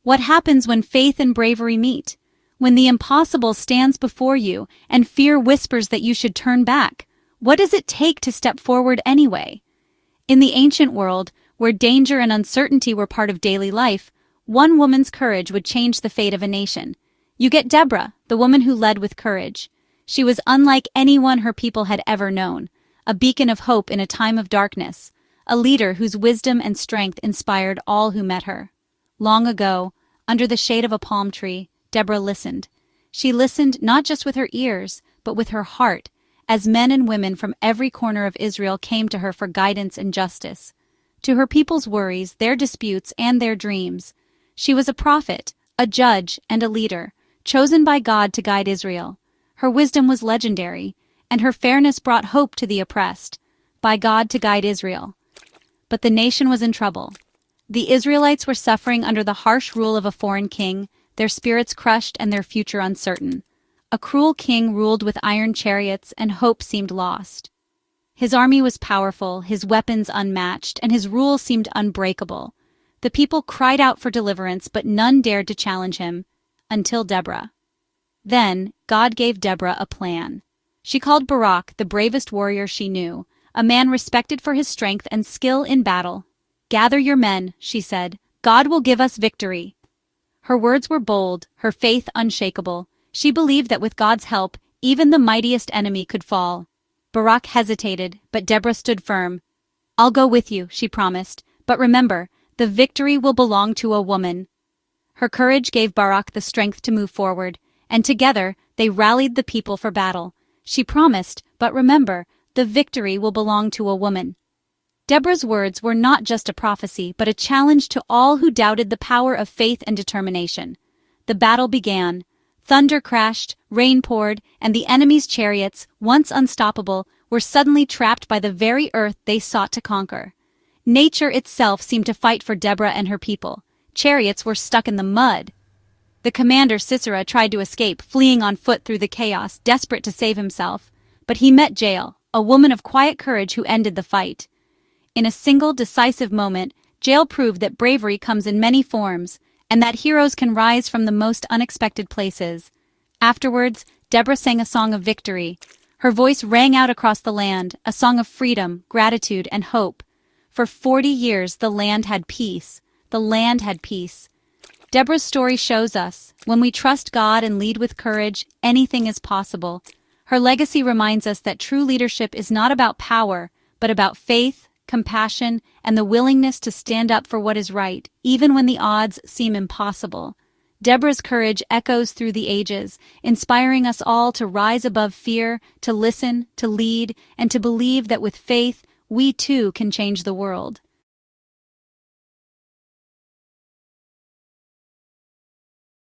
What happens when faith and bravery meet? When the impossible stands before you and fear whispers that you should turn back, what does it take to step forward anyway? In the ancient world, where danger and uncertainty were part of daily life, one woman's courage would change the fate of a nation. You get Deborah, the woman who led with courage. She was unlike anyone her people had ever known, a beacon of hope in a time of darkness, a leader whose wisdom and strength inspired all who met her. Long ago, under the shade of a palm tree, Deborah listened. She listened not just with her ears, but with her heart, as men and women from every corner of Israel came to her for guidance and justice. To her people's worries, their disputes, and their dreams, she was a prophet, a judge, and a leader, chosen by God to guide Israel. Her wisdom was legendary, and her fairness brought hope to the oppressed, by God to guide Israel. But the nation was in trouble. The Israelites were suffering under the harsh rule of a foreign king, their spirits crushed and their future uncertain. A cruel king ruled with iron chariots, and hope seemed lost. His army was powerful, his weapons unmatched, and his rule seemed unbreakable. The people cried out for deliverance, but none dared to challenge him, until Deborah. Then, God gave Deborah a plan. She called Barak, the bravest warrior she knew, a man respected for his strength and skill in battle. "Gather your men," she said. "God will give us victory." Her words were bold, her faith unshakable. She believed that with God's help, even the mightiest enemy could fall. Barak hesitated, but Deborah stood firm. "I'll go with you," she promised, "but remember, the victory will belong to a woman." Her courage gave Barak the strength to move forward, and together they rallied the people for battle. She promised, but remember, the victory will belong to a woman. Deborah's words were not just a prophecy, but a challenge to all who doubted the power of faith and determination. The battle began. Thunder crashed, rain poured, and the enemy's chariots, once unstoppable, were suddenly trapped by the very earth they sought to conquer. Nature itself seemed to fight for Deborah and her people. Chariots were stuck in the mud. The commander Sisera tried to escape, fleeing on foot through the chaos, desperate to save himself. But he met Jael, a woman of quiet courage who ended the fight. In a single, decisive moment, Jael proved that bravery comes in many forms, and that heroes can rise from the most unexpected places. Afterwards, Deborah sang a song of victory. Her voice rang out across the land, a song of freedom, gratitude, and hope. For 40 years, the land had peace. The land had peace. Deborah's story shows us, when we trust God and lead with courage, anything is possible. Her legacy reminds us that true leadership is not about power, but about faith, compassion, and the willingness to stand up for what is right, even when the odds seem impossible. Deborah's courage echoes through the ages, inspiring us all to rise above fear, to listen, to lead, and to believe that with faith, we too can change the world.